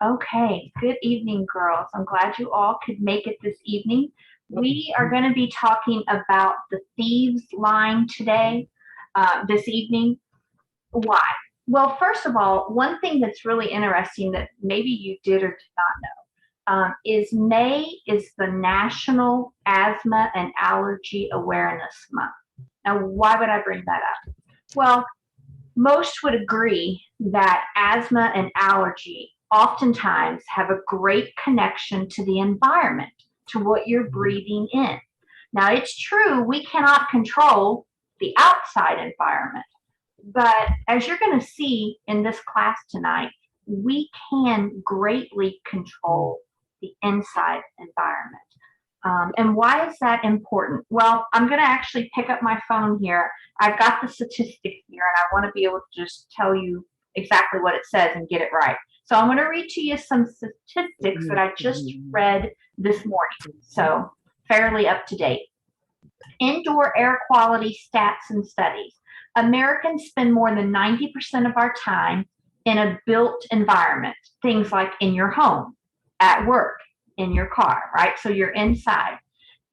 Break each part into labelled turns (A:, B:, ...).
A: Okay, good evening, girls. I'm glad you all could make it this evening. We are going to be talking about the Thieves line today, this evening. Why? Well, first of all, one thing that's really interesting that maybe you did or did not know is May is the National Asthma and Allergy Awareness Month. Now, why would I bring that up? Well, most would agree that asthma and allergy oftentimes have a great connection to the environment, to what you're breathing in. Now, it's true, we cannot control the outside environment, but as you're going to see in this class tonight, we can greatly control the inside environment. And why is that important? Well, I'm going to actually pick up my phone here. I've got the statistics here, and I want to be able to just tell you exactly what it says and get it right. So I'm going to read to you some statistics that I just read this morning. So fairly up to date. Indoor air quality stats and studies. Americans spend more than 90% of our time in a built environment, things like in your home, at work, in your car, right? So you're inside.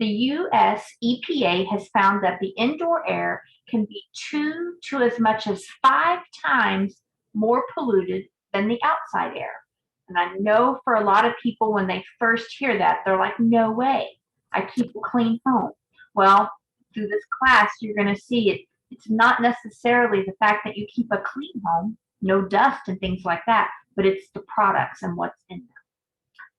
A: The US EPA has found that the indoor air can be 2 to as much as 5 times more polluted than the outside air. And I know for a lot of people, when they first hear that, they're like, no way, I keep a clean home. Well, through this class, you're going to see it's not necessarily the fact that you keep a clean home, no dust and things like that, but it's the products and what's in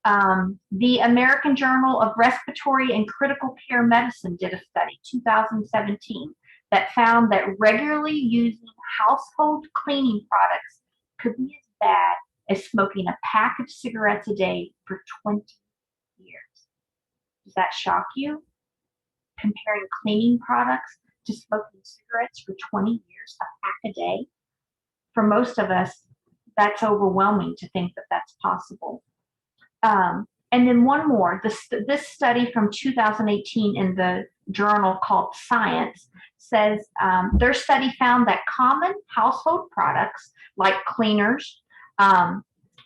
A: them. The American Journal of Respiratory and Critical Care Medicine did a study, 2017, that found that regularly using household cleaning products could be as bad as smoking a pack of cigarettes a day for 20 years. Does that shock you? Comparing cleaning products to smoking cigarettes for 20 years, a pack a day? For most of us, that's overwhelming to think that that's possible. And then one more, this study from 2018 in the journal called Science says their study found that common household products like cleaners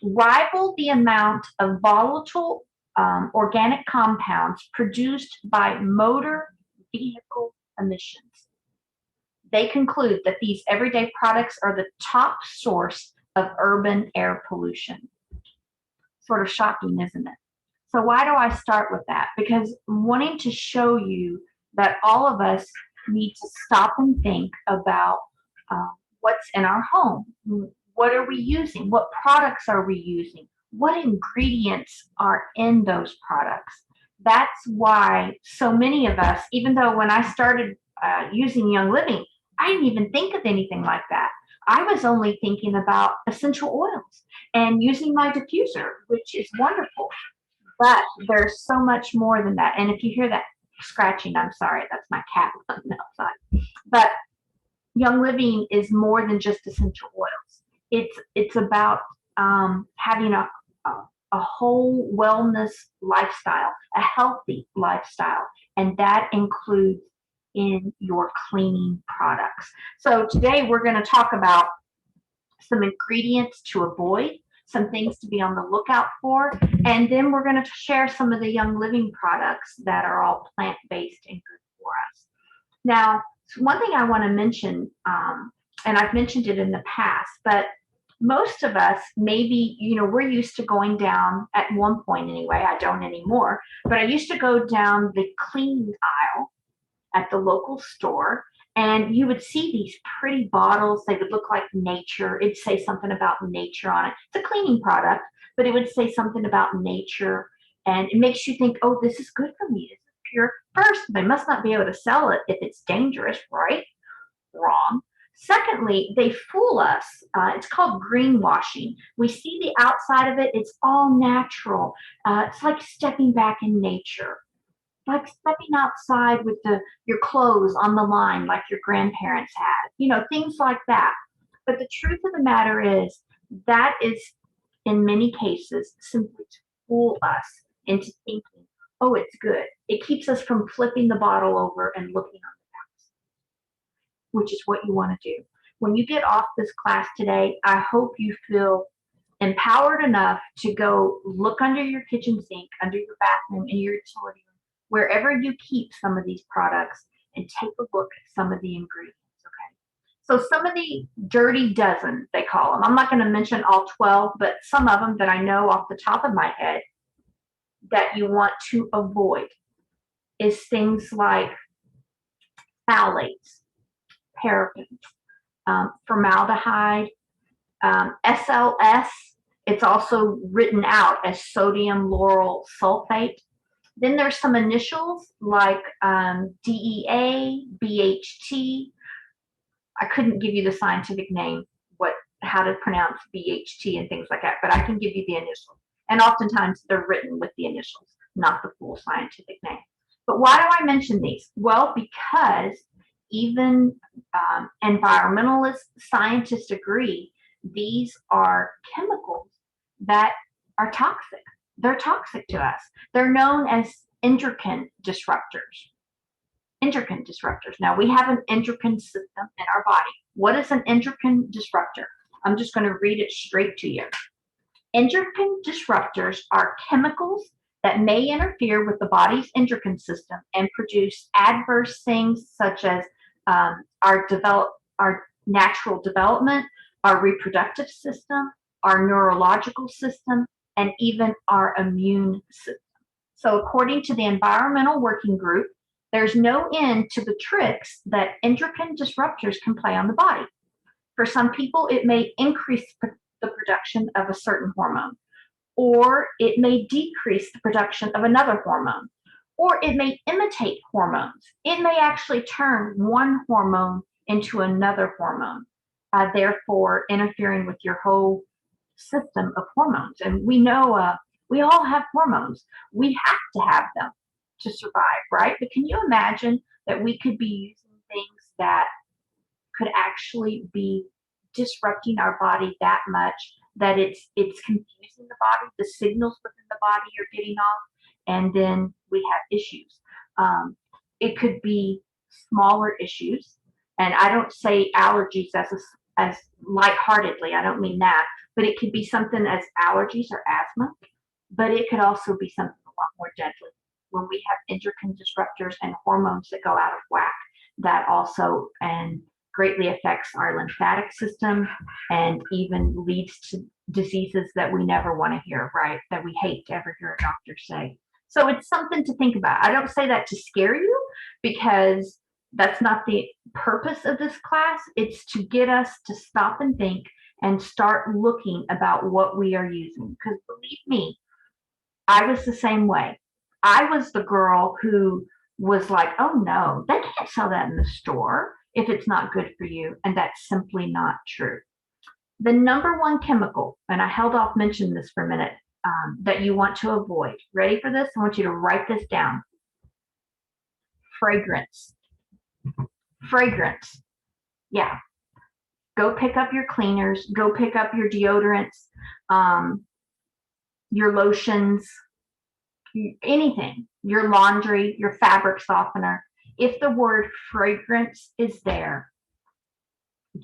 A: rival the amount of volatile organic compounds produced by motor vehicle emissions. They conclude that these everyday products are the top source of urban air pollution. Sort of shocking, isn't it? So why do I start with that? Because I'm wanting to show you that all of us need to stop and think about what's in our home. What are we using? What products are we using? What ingredients are in those products? That's why so many of us, even though when I started using Young Living, I didn't even think of anything like that. I was only thinking about essential oils and using my diffuser, which is wonderful. But there's so much more than that. And if you hear that scratching, I'm sorry, that's my cat on the outside. But Young Living is more than just essential oils. It's about having a whole wellness lifestyle, a healthy lifestyle, and that includes in your cleaning products. So today we're going to talk about some ingredients to avoid, some things to be on the lookout for, and then we're going to share some of the Young Living products that are all plant-based and good for us. Now, one thing I want to mention, and I've mentioned it in the past, but most of us maybe, we're used to going down at one point anyway, I don't anymore, but I used to go down the cleaning aisle at the local store, and you would see these pretty bottles. They would look like nature. It'd say something about nature on it. It's a cleaning product, but it would say something about nature, and it makes you think, oh, this is good for me. This is pure. First, they must not be able to sell it if it's dangerous, right? Wrong. Secondly, they fool us. It's called greenwashing. We see the outside of it. It's all natural. It's like stepping back in nature, like stepping outside with your clothes on the line like your grandparents had, things like that. But the truth of the matter is that is, in many cases, simply to fool us into thinking, oh, it's good. It keeps us from flipping the bottle over and looking on the box, which is what you want to do. When you get off this class today, I hope you feel empowered enough to go look under your kitchen sink, under your bathroom, in your utility room, wherever you keep some of these products, and take a look at some of the ingredients. Okay. So some of the dirty dozen, they call them. I'm not going to mention all 12, but some of them that I know off the top of my head that you want to avoid is things like phthalates, parabens, formaldehyde, SLS. It's also written out as sodium lauryl sulfate. Then there's some initials like DEA, BHT. I couldn't give you the scientific name, how to pronounce BHT and things like that, but I can give you the initials. And oftentimes they're written with the initials, not the full scientific name. But why do I mention these? Well, because even environmentalist scientists agree these are chemicals that are toxic. They're toxic to us. They're known as endocrine disruptors. Endocrine disruptors. Now, we have an endocrine system in our body. What is an endocrine disruptor? I'm just going to read it straight to you. Endocrine disruptors are chemicals that may interfere with the body's endocrine system and produce adverse things such as our natural development, our reproductive system, our neurological system, and even our immune system. So according to the Environmental Working Group, there's no end to the tricks that endocrine disruptors can play on the body. For some people, it may increase the production of a certain hormone, or it may decrease the production of another hormone, or it may imitate hormones. It may actually turn one hormone into another hormone, therefore interfering with your whole system of hormones. And we know we all have hormones. We have to have them to survive, right? But can you imagine that we could be using things that could actually be disrupting our body that much that it's confusing the body, the signals within the body are getting off, and then we have issues. It could be smaller issues, and I don't say allergies as lightheartedly. I don't mean that, but it could be something as allergies or asthma, but it could also be something a lot more deadly when we have endocrine disruptors and hormones that go out of whack. That also and greatly affects our lymphatic system and even leads to diseases that we never want to hear, right? That we hate to ever hear a doctor say. So it's something to think about. I don't say that to scare you because that's not the purpose of this class. It's to get us to stop and think and start looking about what we are using. Because believe me, I was the same way. I was the girl who was like, oh no, they can't sell that in the store if it's not good for you. And that's simply not true. The number one chemical, and I held off mentioning this for a minute, that you want to avoid. Ready for this? I want you to write this down. Fragrance. Fragrance. Yeah. Go pick up your cleaners. Go pick up your deodorants, your lotions, anything, your laundry, your fabric softener. If the word fragrance is there,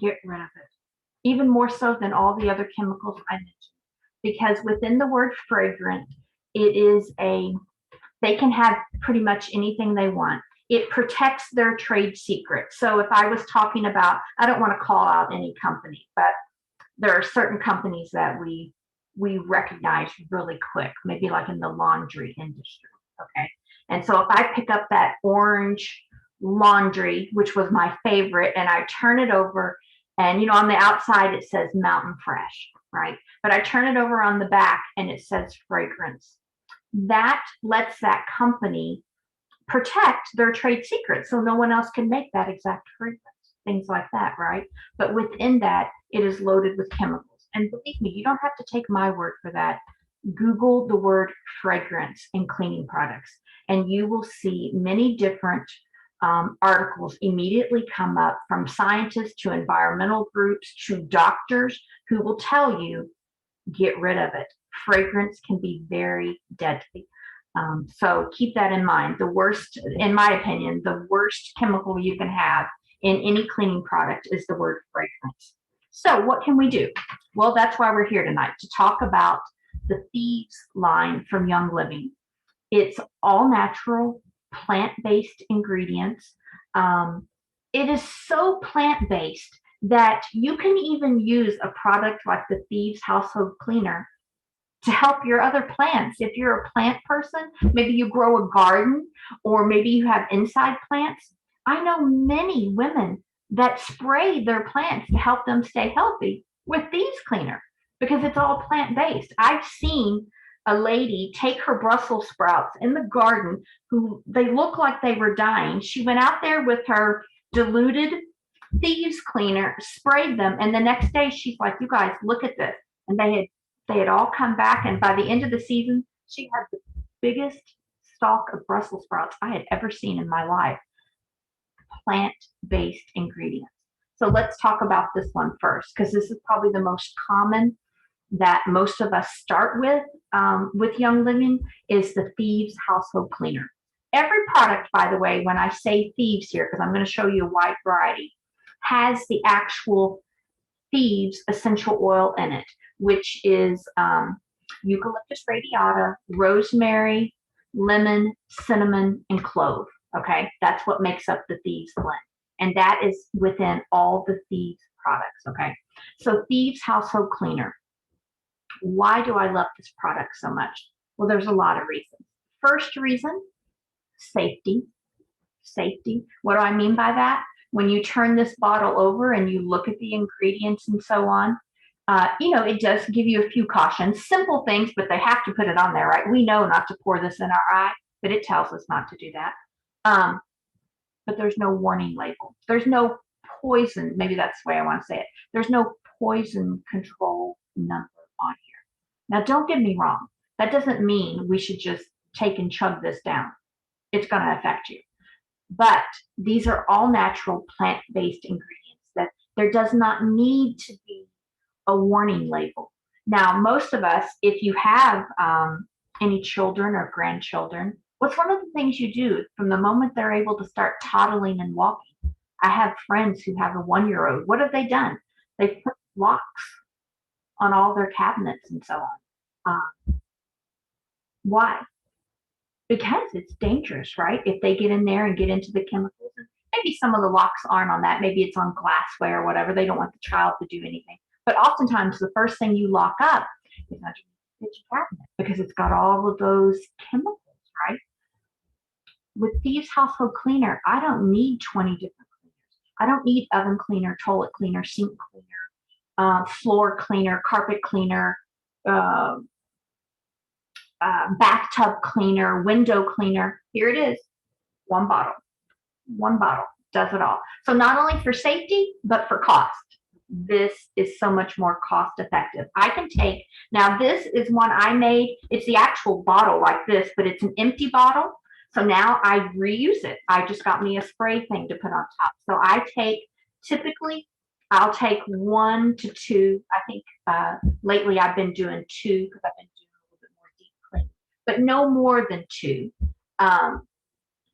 A: get rid of it. Even more so than all the other chemicals I mentioned. Because within the word fragrant, they can have pretty much anything they want. It protects their trade secrets. So if I was talking about, I don't want to call out any company, but there are certain companies that we recognize really quick, maybe like in the laundry industry, okay? And so if I pick up that orange laundry, which was my favorite, and I turn it over, and on the outside it says Mountain Fresh, right? But I turn it over on the back and it says fragrance. That lets that company protect their trade secrets so no one else can make that exact fragrance, things like that, right? But within that, it is loaded with chemicals. And believe me, you don't have to take my word for that. Google the word fragrance in cleaning products, and you will see many different articles immediately come up from scientists to environmental groups to doctors who will tell you, get rid of it. Fragrance can be very deadly. So keep that in mind. The worst, in my opinion, the worst chemical you can have in any cleaning product is the word fragrance. So what can we do? Well, that's why we're here tonight, to talk about the Thieves line from Young Living. It's all natural, plant-based ingredients. Um, it is so plant-based that you can even use a product like the Thieves Household Cleaner to help your other plants. If you're a plant person, maybe you grow a garden or maybe you have inside plants. I know many women that spray their plants to help them stay healthy with Thieves Cleaner because it's all plant based. I've seen a lady take her Brussels sprouts in the garden who they look like they were dying. She went out there with her diluted Thieves Cleaner, sprayed them, and the next day she's like, "You guys, look at this." And they had all come back, and by the end of the season, she had the biggest stalk of Brussels sprouts I had ever seen in my life. Plant-based ingredients. So let's talk about this one first, because this is probably the most common that most of us start with Young Living, is the Thieves Household Cleaner. Every product, by the way, when I say Thieves here, because I'm going to show you a wide variety, has the actual Thieves essential oil in it, which is eucalyptus radiata, rosemary, lemon, cinnamon, and clove. Okay, that's what makes up the Thieves blend. And that is within all the Thieves products. Okay, so Thieves Household Cleaner. Why do I love this product so much? Well, there's a lot of reasons. First reason, safety. Safety. What do I mean by that? When you turn this bottle over and you look at the ingredients and so on, it does give you a few cautions, simple things, but they have to put it on there, right? We know not to pour this in our eye, but it tells us not to do that. But there's no warning label. There's no poison. Maybe that's the way I want to say it. There's no poison control number on here. Now, don't get me wrong. That doesn't mean we should just take and chug this down. It's going to affect you. But these are all natural plant-based ingredients that there does not need to be a warning label. Now, most of us, if you have any children or grandchildren, what's one of the things you do from the moment they're able to start toddling and walking? I have friends who have a 1-year-old. What have they done? They've put locks on all their cabinets and so on. Why? Because it's dangerous, right? If they get in there and get into the chemicals, and maybe some of the locks aren't on that, maybe it's on glassware or whatever. They don't want the child to do anything. But oftentimes the first thing you lock up is not your kitchen cabinet because it's got all of those chemicals, right? With Thieves Household Cleaner, I don't need 20 different cleaners. I don't need oven cleaner, toilet cleaner, sink cleaner, floor cleaner, carpet cleaner, bathtub cleaner, window cleaner. Here it is. One bottle. One bottle does it all. So not only for safety, but for cost. This is so much more cost effective. I can take, now this is one I made. It's the actual bottle like this, but it's an empty bottle. So now I reuse it. I just got me a spray thing to put on top. So I take, typically, I'll take 1 to 2. I think lately I've been doing 2 because I've been doing a little bit more deep clean, but no more than 2.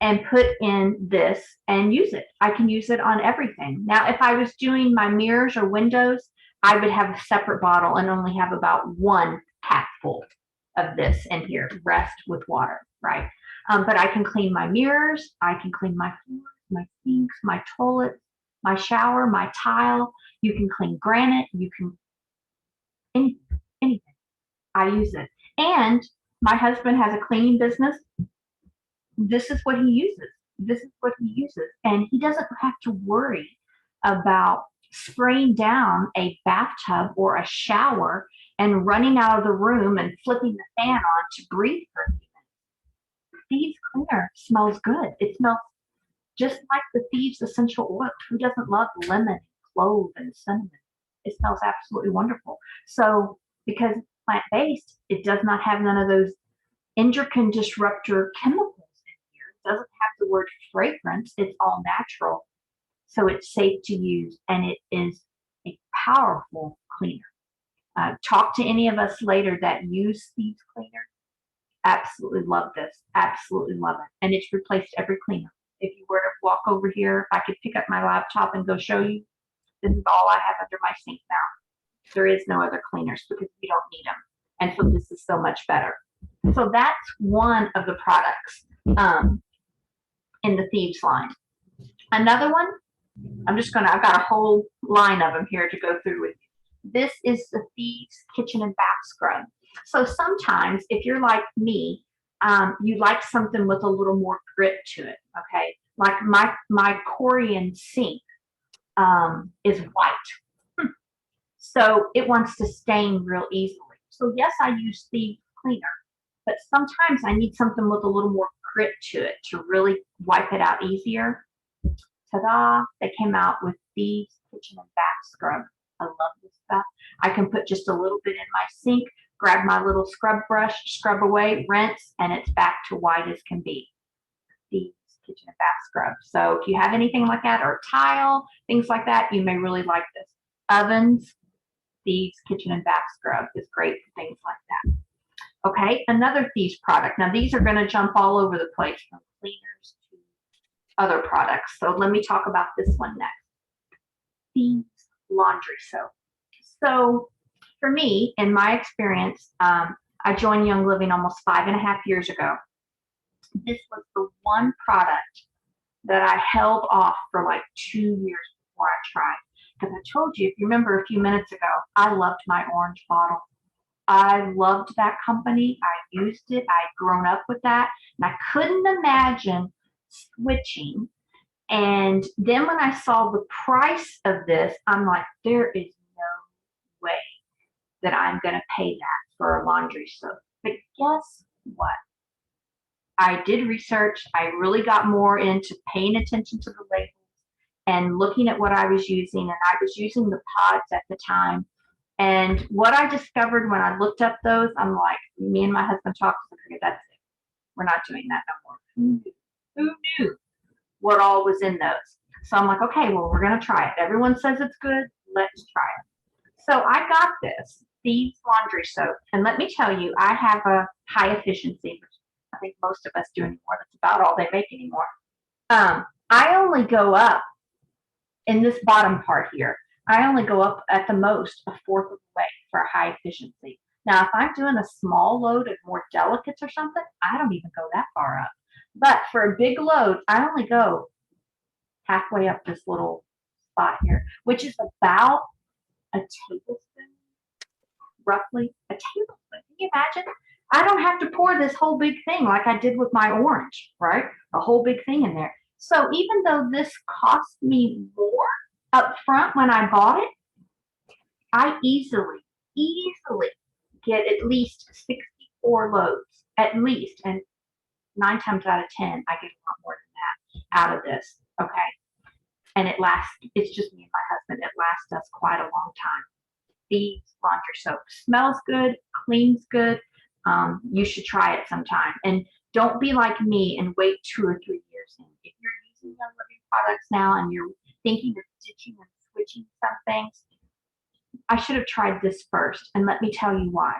A: And put in this and use it. I can use it on everything. Now, if I was doing my mirrors or windows, I would have a separate bottle and only have about 1 half full of this in here, rest with water, right? But I can clean my mirrors, I can clean my floors, my sinks, my toilets, my shower, my tile. You can clean granite, you can, anything. I use it. And my husband has a cleaning business. This is what he uses. This is what he uses. And he doesn't have to worry about spraying down a bathtub or a shower and running out of the room and flipping the fan on to breathe for a few minutes. Thieves Cleaner smells good. It smells just like the Thieves essential oil. Who doesn't love lemon, clove, and cinnamon? It smells absolutely wonderful. So because it's plant-based, it does not have none of those endocrine disruptor chemicals. Doesn't have the word fragrance. It's all natural, so it's safe to use, and it is a powerful cleaner. Talk to any of us later that use Thieves Cleaner. Absolutely love this. Absolutely love it, and it's replaced every cleaner. If you were to walk over here, if I could pick up my laptop and go show you, This is all I have under my sink now. There is no other cleaners because we don't need them. And so this is so much better. So that's one of the products in the Thieves line. Another one, I've got a whole line of them here to go through with you. This is the Thieves Kitchen and Bath Scrub. So sometimes if you're like me, you like something with a little more grit to it, okay? Like my Corian sink is white. So it wants to stain real easily. So yes, I use Thieves cleaner, but sometimes I need something with a little more grit to it to really wipe it out easier. Ta-da! They came out with Thieves Kitchen and Bath Scrub. I love this stuff. I can put just a little bit in my sink, grab my little scrub brush, scrub away, rinse, and it's back to white as can be. Thieves Kitchen and Bath Scrub. So if you have anything like that, or tile, things like that, you may really like this. Ovens, Thieves Kitchen and Bath Scrub is great for things like that. Okay, another Thieves product. Now these are going to jump all over the place, from cleaners to other products. So let me talk about this one next. Thieves laundry soap. So for me, in my experience, I joined Young Living almost 5.5 years ago. This was the one product that I held off for like 2 years before I tried. Because I told you, if you remember a few minutes ago, I loved my orange bottle. I loved that company. I used it. I'd grown up with that. And I couldn't imagine switching. And then when I saw the price of this, I'm like, there is no way that I'm going to pay that for a laundry soap. But guess what? I did research. I really got more into paying attention to the labels and looking at what I was using. And I was using the pods at the time. And what I discovered when I looked up those, I'm like, me and my husband talked, okay, that's it. We're not doing that no more. Who knew what all was in those? So I'm like, okay, well, we're going to try it. Everyone says it's good. Let's try it. So I got this Thieves laundry soap. And let me tell you, I have a high efficiency, which I think most of us do anymore. That's about all they make anymore. I only go up in this bottom part here. I only go up at the most a fourth of the way for a high efficiency. Now, if I'm doing a small load of more delicates or something, I don't even go that far up. But for a big load, I only go halfway up this little spot here, which is about a tablespoon, roughly a tablespoon. Can you imagine? I don't have to pour this whole big thing like I did with my orange, right? A whole big thing in there. So even though this cost me more up front when I bought it, I easily get at least 64 loads, at least. And 9 times out of 10, I get a lot more than that out of this, okay? And it lasts, it's just me and my husband, it lasts us quite a long time. Thieves laundry soap smells good, cleans good. You should try it sometime. And don't be like me and wait 2 or 3 years in. If you're using Young Living products now and you're thinking of ditching and switching some things, I should have tried this first. And let me tell you why.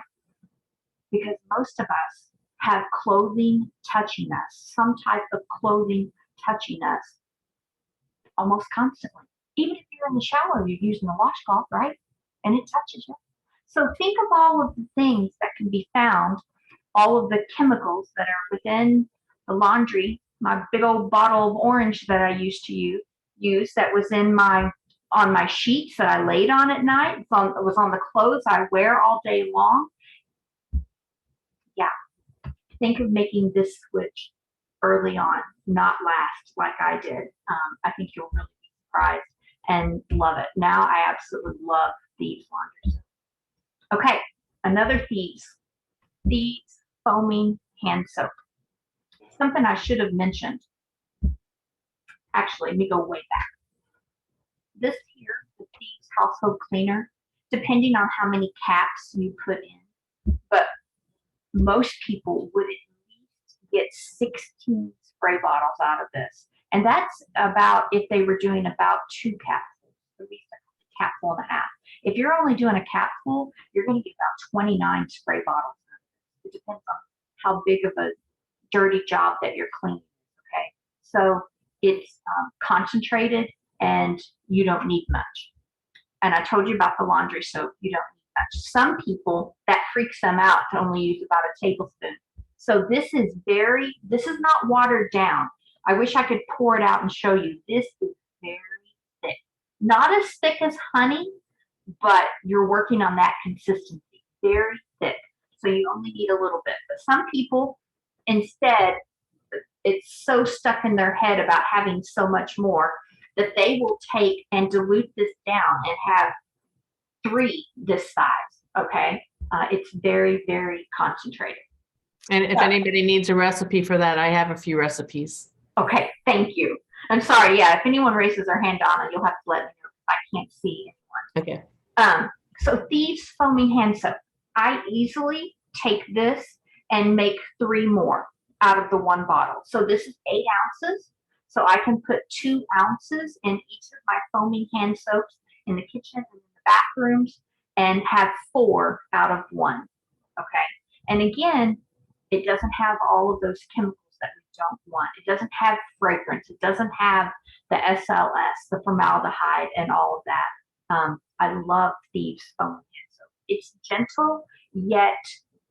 A: Because most of us have clothing touching us, some type of clothing touching us almost constantly. Even if you're in the shower, you're using a washcloth, right? And it touches you. So think of all of the things that can be found, all of the chemicals that are within the laundry, my big old bottle of orange that I used to use that was in on my sheets that I laid on at night. It was on the clothes I wear all day long. Yeah. Think of making this switch early on, not last like I did. I think you'll really be surprised and love it. Now I absolutely love Thieves laundry. Okay, another Thieves foaming hand soap. Something I should have mentioned. Actually, let me go way back. This here, the Thieves household cleaner, depending on how many caps you put in, but most people would at least get 16 spray bottles out of this. And that's about if they were doing about 2 capsules, at least a capful and a half. If you're only doing a capful, you're going to get about 29 spray bottles. It depends on how big of a dirty job that you're cleaning. Okay, so it's concentrated and you don't need much. And I told you about the laundry soap. You don't need much. Some people, that freaks them out to only use about a tablespoon. So this is not watered down. I wish I could pour it out and show you. This is very thick. Not as thick as honey, but you're working on that consistency. Very thick. So you only need a little bit. But some people, instead, it's so stuck in their head about having so much more that they will take and dilute this down and have 3 this size. Okay. It's very, very concentrated.
B: And if anybody needs a recipe for that, I have a few recipes.
A: Okay. Thank you. I'm sorry. Yeah. If anyone raises their hand, Donna, you'll have to let me know if I can't see anyone.
B: Okay.
A: So Thieves Foaming Hand Soap. I easily take this and make 3 more out of the 1 bottle. So this is 8 ounces. So I can put 2 ounces in each of my foaming hand soaps in the kitchen and in the bathrooms and have 4 out of 1. Okay. And again, it doesn't have all of those chemicals that we don't want. It doesn't have fragrance. It doesn't have the SLS, the formaldehyde, and all of that. I love Thieves Foaming Hand Soap. It's gentle, yet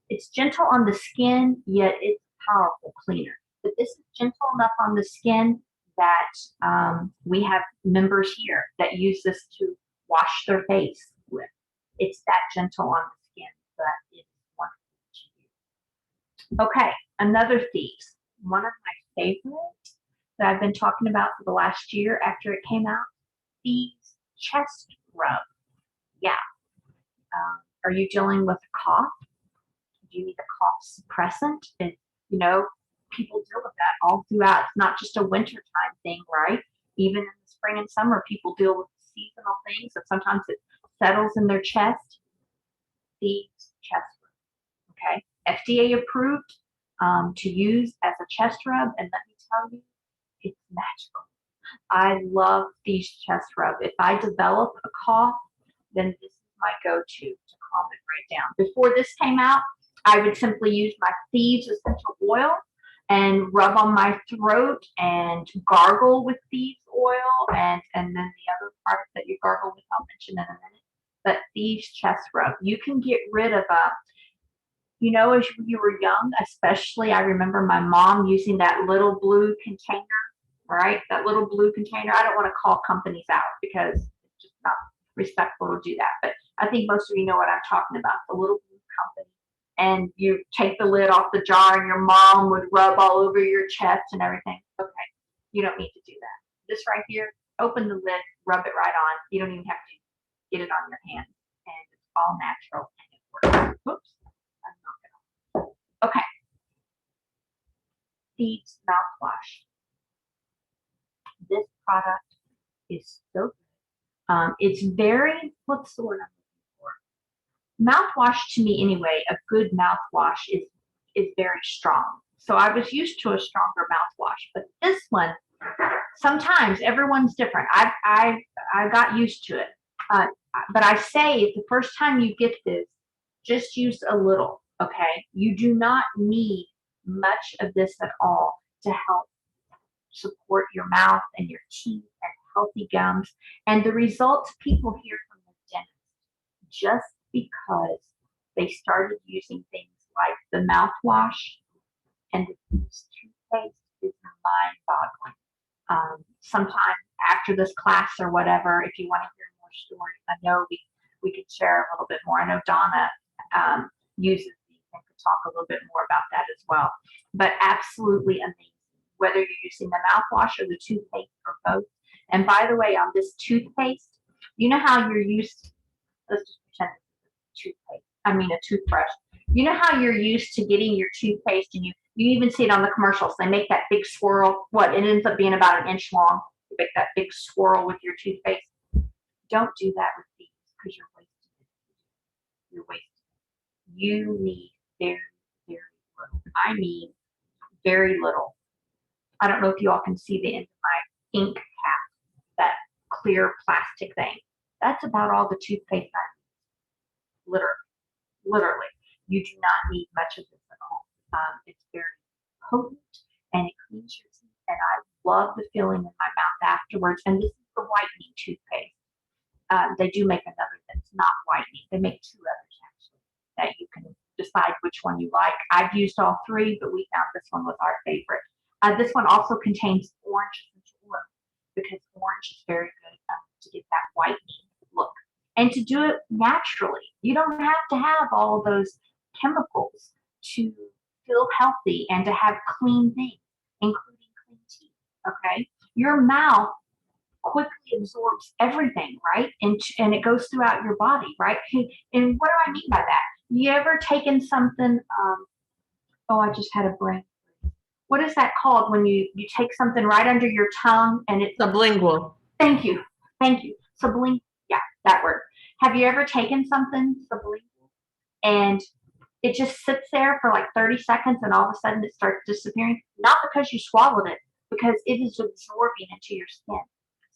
A: it's gentle on the skin, yet it's a powerful cleaner. But this is gentle enough on the skin that we have members here that use this to wash their face with. It's that gentle on the skin, but it's wonderful to use. Okay, another Thieves. One of my favorites that I've been talking about for the last year after it came out, Thieves Chest Rub. Yeah. Are you dealing with a cough? Do you need a cough suppressant? And, people deal with that all throughout. It's not just a wintertime thing, right? Even in the spring and summer, people deal with seasonal things that sometimes it settles in their chest. Thieves chest rub. Okay. FDA approved to use as a chest rub. And let me tell you, it's magical. I love these chest rub. If I develop a cough, then this is my go-to to calm it right down. Before this came out, I would simply use my Thieves essential oil and rub on my throat and gargle with Thieves oil, and then the other part that you gargle with, I'll mention in a minute. But Thieves chest rub, you can get rid of as you were young, especially, I remember my mom using that little blue container, right? That little blue container. I don't want to call companies out because it's just not respectful to do that. But I think most of you know what I'm talking about, the little blue company. And you take the lid off the jar and your mom would rub all over your chest and everything. Okay, you don't need to do that. This right here, open the lid, rub it right on. You don't even have to get it on your hand. And it's all natural and it works. Oops, I'm not gonna. Okay. Thieves Mouthwash. This product is so good. It's very, what's the word I'm looking for? Mouthwash, to me anyway, a good mouthwash is very strong. So I was used to a stronger mouthwash, but this one, sometimes everyone's different. I got used to it. But I say the first time you get this, just use a little, okay? You do not need much of this at all to help support your mouth and your teeth and healthy gums. And the results people hear from the dentist just because they started using things like the mouthwash and the toothpaste is mind-boggling. Sometime after this class or whatever, if you want to hear more stories, I know we could share a little bit more. I know Donna uses these and could talk a little bit more about that as well. But absolutely amazing, whether you're using the mouthwash or the toothpaste or both. And by the way, on this toothpaste, you know how you're used, let's just pretend a toothbrush. You know how you're used to getting your toothpaste and you even see it on the commercials. They make that big swirl. It ends up being about an inch long. You make that big swirl with your toothpaste. Don't do that with these because you're wasting it. You're wasting it. You need very, very little. I mean, very little. I don't know if you all can see the end of my ink cap, that clear plastic thing. That's about all the toothpaste I use. Literally. You do not need much of this at all. It's very potent and it cleans your teeth. And I love the feeling in my mouth afterwards. And this is the whitening toothpaste. they do make another that's not whitening. They make two others actually that you can decide which one you like. I've used all three, but we found this one was our favorite. This one also contains orange essential oil because orange is very good to get that whitening look and to do it naturally. You don't have to have all of those chemicals to feel healthy and to have clean things, including clean teeth. Okay, your mouth quickly absorbs everything, right? And it goes throughout your body, right? And what do I mean by that? You ever taken something? Oh, I just had a brain. What is that called when you take something right under your tongue and it's
B: Sublingual.
A: Thank you, thank you. Sublingual, yeah, that word. Have you ever taken something sublingual and it just sits there for like 30 seconds and all of a sudden it starts disappearing? Not because you swallowed it, because it is absorbing into your skin.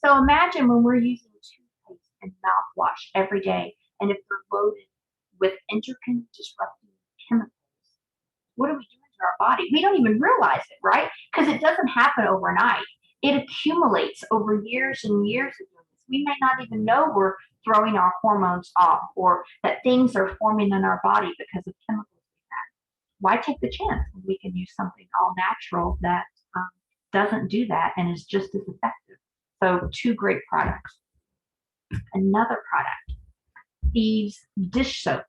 A: So imagine when we're using toothpaste and mouthwash every day, and if they're loaded with endocrine disrupting chemicals, what are we doing to our body? We don't even realize it, right? Because it doesn't happen overnight. It accumulates over years and years of doing this. We may not even know we're throwing our hormones off or that things are forming in our body because of chemicals we've had. Why take the chance when we can use something all natural that doesn't do that and is just as effective? So two great products. Another product, Thieves dish soap.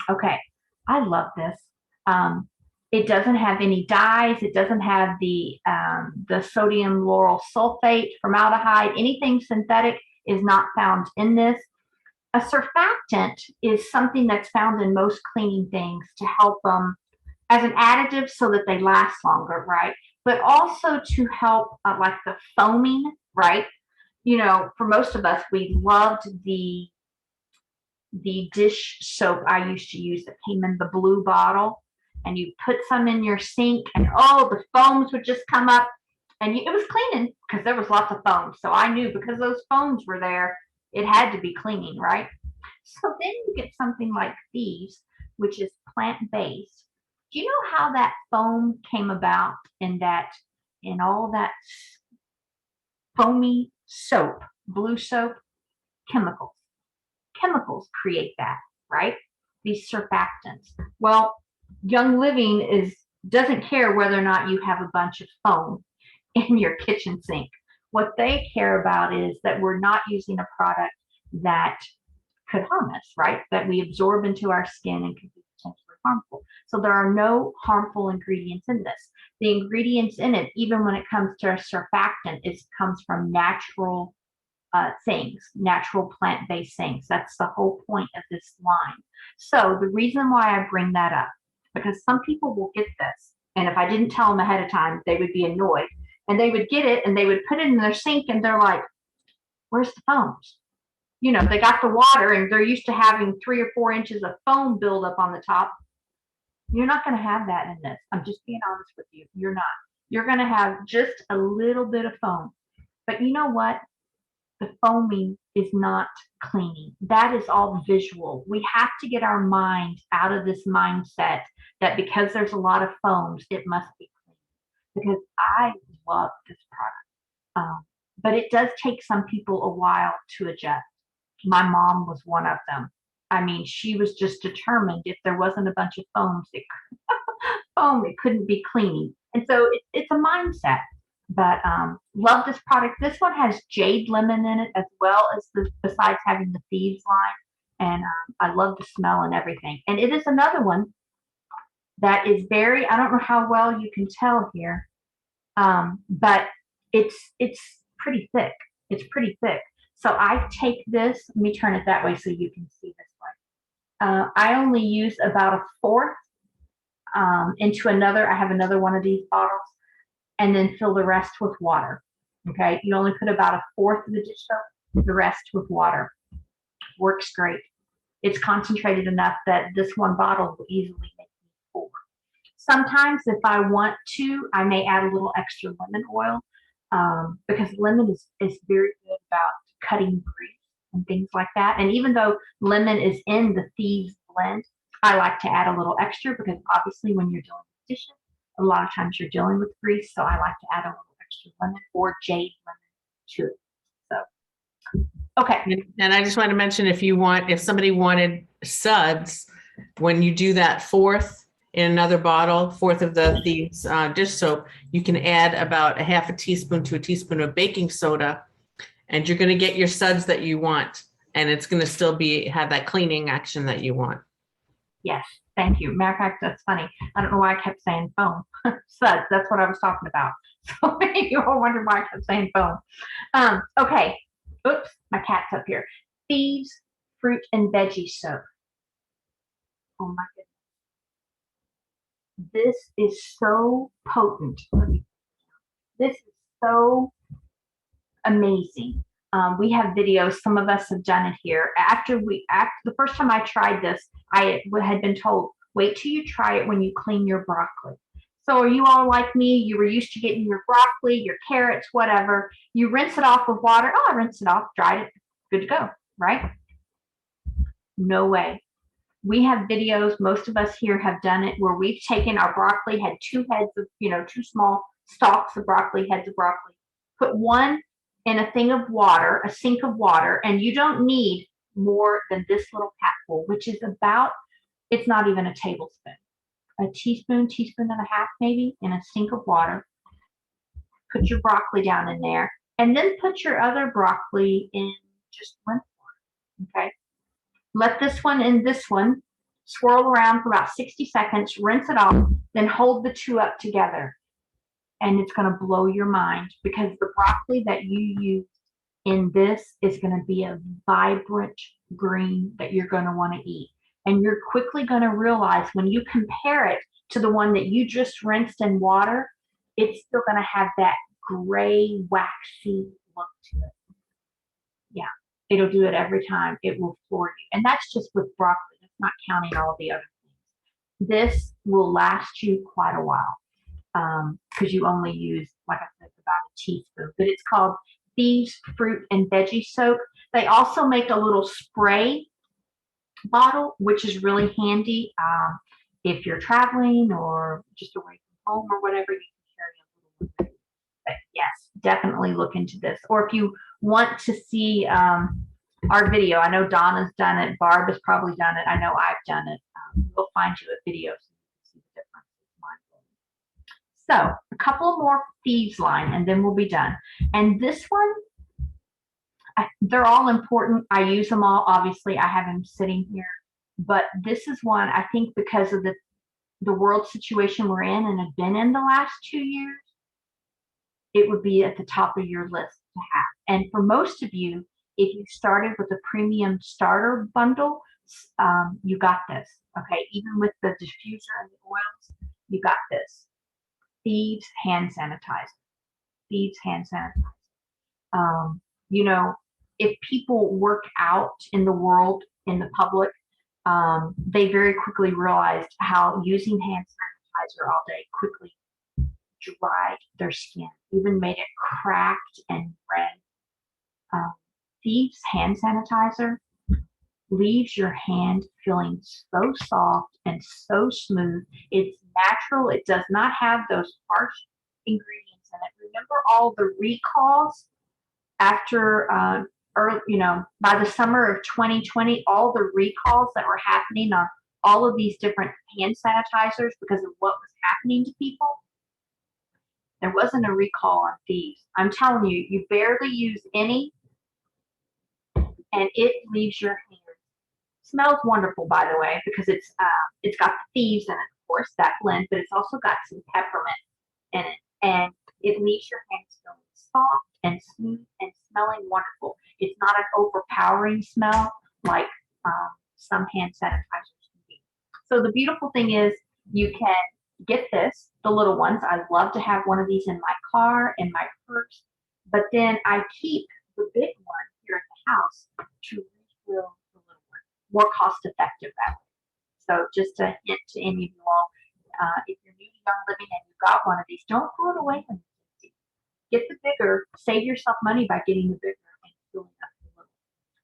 A: Okay, I love this. It doesn't have any dyes. It doesn't have the sodium lauryl sulfate, formaldehyde. Anything synthetic is not found in this. A surfactant is something that's found in most cleaning things to help them as an additive so that they last longer, right? But also to help like the foaming, right? You know, for most of us, we loved the dish soap I used to use that came in the blue bottle, and you put some in your sink, and oh, the foams would just come up, and it was cleaning because there was lots of foam. So I knew because those foams were there, it had to be cleaning, right? So then you get something like Thieves, which is plant-based. Do you know how that foam came about in all that foamy soap, blue soap? Chemicals. Chemicals create that, right? These surfactants. Well, Young Living doesn't care whether or not you have a bunch of foam in your kitchen sink. What they care about is that we're not using a product that could harm us, right? That we absorb into our skin and could be potentially harmful. So there are no harmful ingredients in this. The ingredients in it, even when it comes to a surfactant, comes from natural things, natural plant-based things. That's the whole point of this line. So the reason why I bring that up, because some people will get this, and if I didn't tell them ahead of time, they would be annoyed, and they would get it and they would put it in their sink and they're like, where's the foams? You know, they got the water and they're used to having 3 or 4 inches of foam build up on the top. You're not going to have that in this. I'm just being honest with you. You're not. You're going to have just a little bit of foam. But you know what? The foaming is not cleaning. That is all visual. We have to get our mind out of this mindset that because there's a lot of foams, it must be clean. Because I love this product. But it does take some people a while to adjust. My mom was one of them. I mean, she was just determined if there wasn't a bunch of foams, it couldn't be cleaning. And so it's a mindset. But love this product. This one has jade lemon in it as well as besides having the Thieves line. And I love the smell and everything. And it is another one that is very, I don't know how well you can tell here, but it's pretty thick. It's pretty thick. So I take this, let me turn it that way so you can see this one. I only use about a fourth into another. I have another one of these bottles, and then fill the rest with water. Okay, you only put about a fourth of the dish soap, the rest with water. Works great. It's concentrated enough that this one bottle will easily make me full. Sometimes if I want to, I may add a little extra lemon oil because lemon is very good about cutting grease and things like that. And even though lemon is in the Thieves blend, I like to add a little extra because obviously when you're dealing with dishes, a lot of times you're dealing with grease, so I like to add a little extra lemon or jade lemon to it. So Okay.
B: And I just want to mention, if somebody wanted suds, when you do that fourth in another bottle, fourth of these dish soap, you can add about a half a teaspoon to a teaspoon of baking soda, and you're going to get your suds that you want, and it's going to still have that cleaning action that you want.
A: Yes, thank you. Matter of fact, that's funny. I don't know why I kept saying foam. Suds, that's what I was talking about. So you all wonder why I kept saying foam. Okay. Oops, my cat's up here. Thieves fruit and veggie soap. Oh my goodness. This is so potent. This is so amazing. We have videos. Some of us have done it here. After the first time I tried this, I had been told, wait till you try it when you clean your broccoli. So are you all like me? You were used to getting your broccoli, your carrots, whatever. You rinse it off with water. Oh, I rinsed it off, dried it, good to go, right? No way. We have videos, most of us here have done it, where we've taken our broccoli, had two heads of, two small stalks of broccoli, heads of broccoli, put one in a thing of water, a sink of water, and you don't need more than this little capful, which is about, it's not even a tablespoon, a teaspoon, teaspoon and a half maybe, in a sink of water. Put your broccoli down in there, and then put your other broccoli in just rinse water, okay? Let this one and this one swirl around for about 60 seconds, rinse it off, then hold the two up together. And it's going to blow your mind, because the broccoli that you use in this is going to be a vibrant green that you're going to want to eat. And you're quickly going to realize, when you compare it to the one that you just rinsed in water, it's still going to have that gray, waxy look to it. Yeah, it'll do it every time. It will floor you. And that's just with broccoli. That's not counting all the other things. This will last you quite a while, because you only use, like I said, about a teaspoon. But it's called Thieves Fruit and Veggie Soap. They also make a little spray bottle, which is really handy if you're traveling or just away from home or whatever. You can carry a little with it. But yes, definitely look into this. Or if you want to see our video, I know Donna's done it, Barb has probably done it, I know I've done it. We'll find you a video so you can see the difference. It's mind-blowing. So a couple more Thieves line, and then we'll be done. And this one, they're all important. I use them all. Obviously, I have them sitting here. But this is one, I think, because of the world situation we're in and have been in the last 2 years, it would be at the top of your list to have. And for most of you, if you started with a premium starter bundle, you got this. Okay, even with the diffuser and the oils, you got this. Thieves hand sanitizer. Thieves hand sanitizer. If people work out in the world, in the public, they very quickly realized how using hand sanitizer all day quickly dried their skin, even made it cracked and red. Thieves hand sanitizer leaves your hand feeling so soft and so smooth. It's natural. It does not have those harsh ingredients in it. Remember all the recalls after by the summer of 2020, all the recalls that were happening on all of these different hand sanitizers because of what was happening to people? There wasn't a recall on Thieves. I'm telling you, you barely use any, and it leaves your hand. Smells wonderful, by the way, because it's got the Thieves in it, of course, that blend, but it's also got some peppermint in it, and it leaves your hands feeling soft and smooth and smelling wonderful. It's not an overpowering smell like some hand sanitizers can be. So the beautiful thing is, you can get this, the little ones. I love to have one of these in my car, in my purse, but then I keep the big one here at the house to refill the little one. More cost effective that way. So just a hint to any of you all, if you're new to Young Living and you've got one of these, don't throw it away when you get the bigger. Save yourself money by getting the bigger and filling up the little.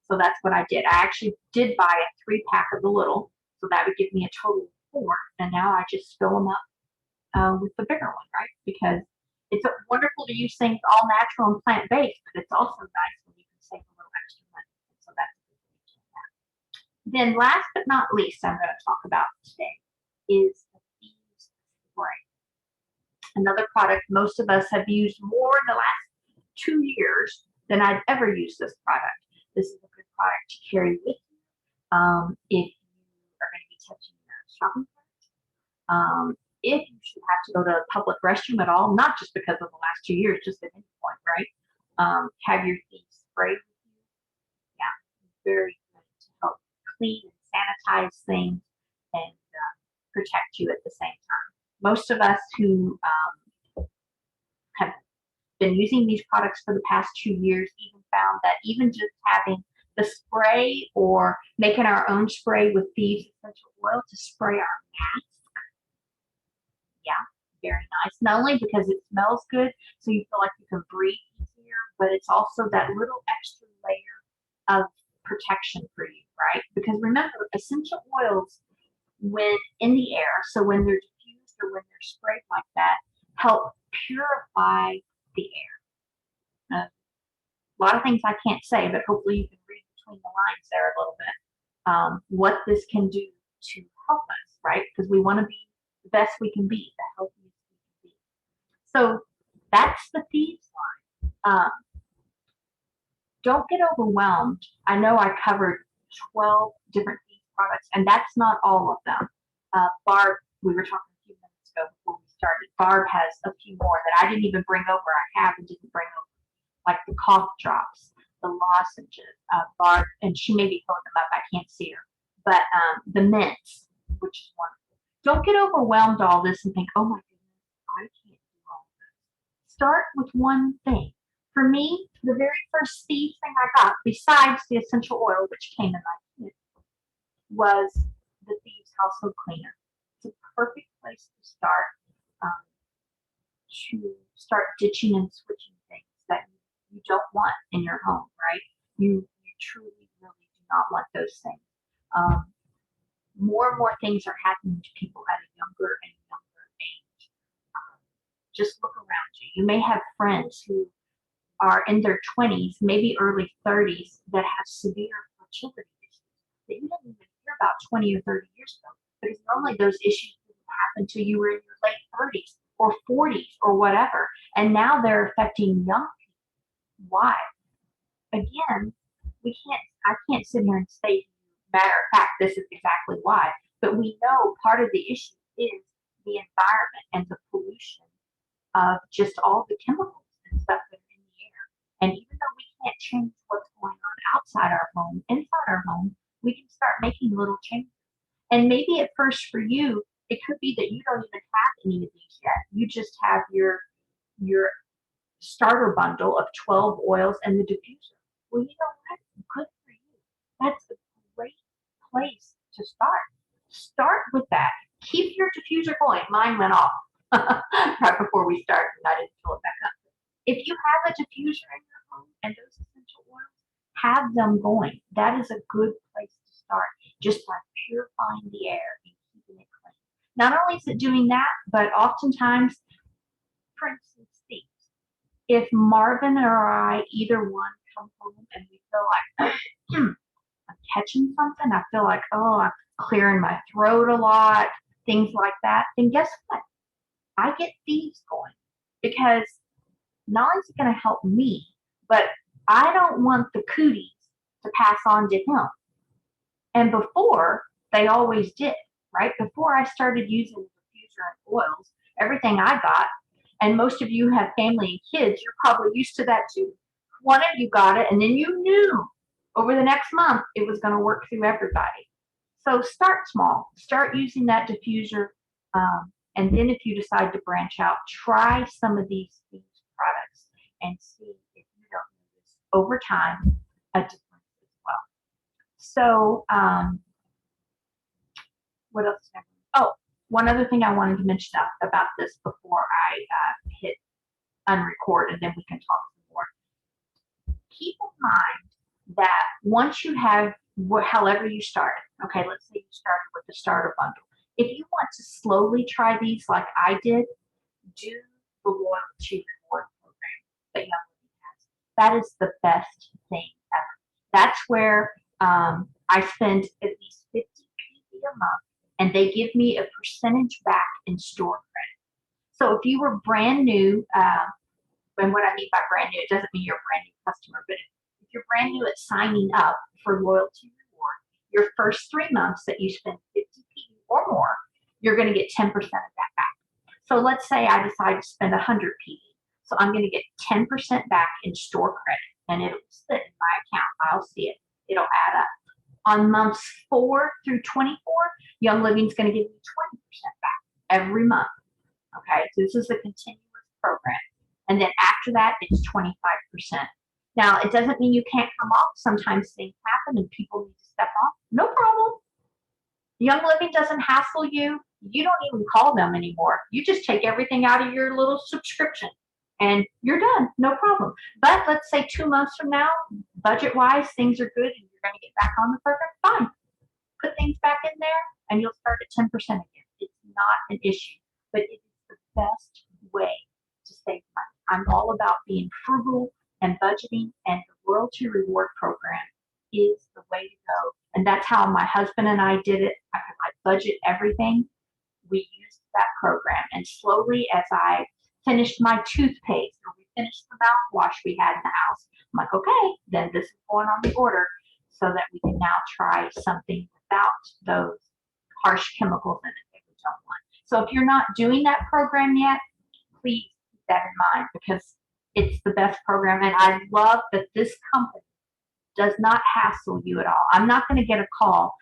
A: So that's what I did. I actually did buy a 3-pack of the little, so that would give me a total of 4. And now I just fill them up with the bigger one, right? Because it's wonderful to use things all natural and plant-based, but it's also nice when you can save a little extra money. Then last but not least, I'm going to talk about today is the Thieves spray. Another product most of us have used more in the last 2 years than I've ever used this product. This is a good product to carry with you if you are going to be touching your shopping cart. If you should have to go to a public restroom at all, not just because of the last 2 years, just at any point, right? Have your Thieves spray with you. Yeah, very good to help clean and sanitize things and protect you at the same time. Most of us who have been using these products for the past 2 years even found that even just having the spray or making our own spray with Thieves essential oil to spray our mask. Yeah, very nice. Not only because it smells good, so you feel like you can breathe easier, but it's also that little extra layer of protection for you, right? Because remember, essential oils, when in the air, so when they're diffused or when they're sprayed like that, help purify the air. A lot of things I can't say, but hopefully you can read between the lines there a little bit. What this can do to help us, right? Because we want to be the best we can be, the healthiest we can be. So that's the Thieves line. Don't get overwhelmed. I know I covered 12 different Thieves products, and that's not all of them. Barb, we were talking a few minutes ago before we started. Barb has a few more that I didn't even bring over. I have and didn't bring over, like the cough drops, the lozenges. Barb, and she may be pulling them up. I can't see her. But the mints, which is wonderful. Don't get overwhelmed all this and think, oh my goodness, I can't do all this. Start with one thing. For me, the very first Thieves thing I got, besides the essential oil, which came in my kit, was the Thieves household cleaner. It's a perfect place to start ditching and switching things that you don't want in your home, right? You truly, really do not want those things. More and more things are happening to people at a younger and younger age. Just look around you. You may have friends who are in their 20s, maybe early 30s, that have severe fertility issues that you didn't even hear about 20 or 30 years ago. Because normally those issues didn't happen until you were in your late 30s or 40s or whatever. And now they're affecting young people. Why? Again, I can't sit here and say, matter of fact, this is exactly why. But we know part of the issue is the environment and the pollution of just all the chemicals and stuff that are in the air. And even though we can't change what's going on outside our home, inside our home, we can start making little changes. And maybe at first for you, it could be that you don't even have any of these yet. You just have your starter bundle of 12 oils and the diffuser. Well, you know what? Good for you. That's a great place to start. Start with that. Keep your diffuser going. Mine went off right before we started, and I didn't fill it back up. If you have a diffuser in your home and those essential oils, have them going. That is a good place to start, just by purifying the air and keeping it clean. Not only is it doing that, but oftentimes, for instance, Thieves. If Marvin or I, either one, come home and we feel like I'm catching something, I feel like, oh, I'm clearing my throat a lot, things like that, then guess what? I get Thieves going, because not only is it going to help me, but I don't want the cooties to pass on to him. And before, they always did, right? Before I started using the diffuser and oils, everything I got, and most of you have family and kids, you're probably used to that too. One of you got it, and then you knew over the next month it was going to work through everybody. So start small. Start using that diffuser. And then if you decide to branch out, try some of these products and see if you don't notice over time a difference as well. So what else? Oh, one other thing I wanted to mention about this before I hit unrecord, and then we can talk some more. Keep in mind that once you have, however you started, okay, let's say you started with the starter bundle. If you want to slowly try these like I did, do the loyalty reward program that Young Living has. That is the best thing ever. That's where I I spend at least 50 PV a month, and they give me a percentage back in store credit. So if you were brand new, and what I mean by brand new, it doesn't mean you're a brand new customer, but if you're brand new at signing up for loyalty reward, your first 3 months that you spend 50 PV or more, you're going to get 10% of that back. So let's say I decide to spend 100 PV. So I'm going to get 10% back in store credit, and it'll sit in my account. I'll see it. It'll add up. On months 4 through 24, Young Living is going to give me 20% back every month. Okay, so this is a continuous program. And then after that, it's 25%. Now, it doesn't mean you can't come off. Sometimes things happen and people need to step off. No problem. Young Living doesn't hassle you. You don't even call them anymore. You just take everything out of your little subscription and you're done. No problem. But let's say 2 months from now, budget-wise, things are good and you're going to get back on the program. Fine. Put things back in there and you'll start at 10% again. It's not an issue, but it is the best way to save money. I'm all about being frugal and budgeting, and the loyalty reward program is the way to go. And that's how my husband and I did it. I budget everything. We used that program, and slowly as I finished my toothpaste or we finished the mouthwash we had in the house, I'm like, okay, then this is going on the order so that we can now try something without those harsh chemicals in it that we don't want. So if you're not doing that program yet, please keep that in mind because it's the best program. And I love that this company does not hassle you at all. I'm not going to get a call.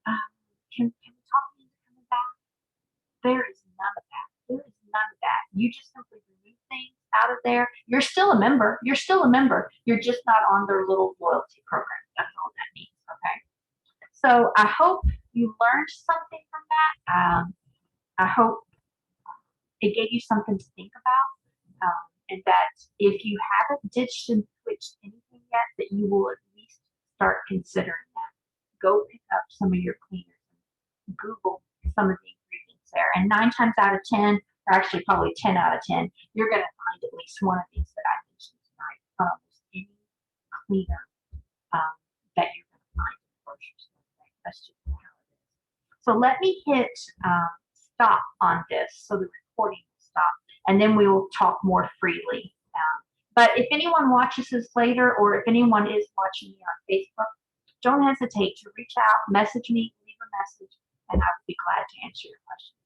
A: Can we talk to you coming back? There is none of that. There is none of that. You just simply remove things out of there. You're still a member. You're still a member. You're just not on their little loyalty program. That's all that means. Okay. So I hope you learned something from that. I hope it gave you something to think about, and that if you haven't ditched and switched anything yet, that you will at least start considering that. Go pick up some of your cleaners and Google some of the ingredients there. And 9 times out of 10, or actually probably 10 out of 10, you're going to find at least one of these that I mentioned tonight on almost any cleaner that you're going to find in the grocery store. That's just how it is. So let me hit stop on this so the recording will stop, and then we will talk more freely. But if anyone watches this later, or if anyone is watching me on Facebook, don't hesitate to reach out, message me, leave a message, and I will be glad to answer your questions.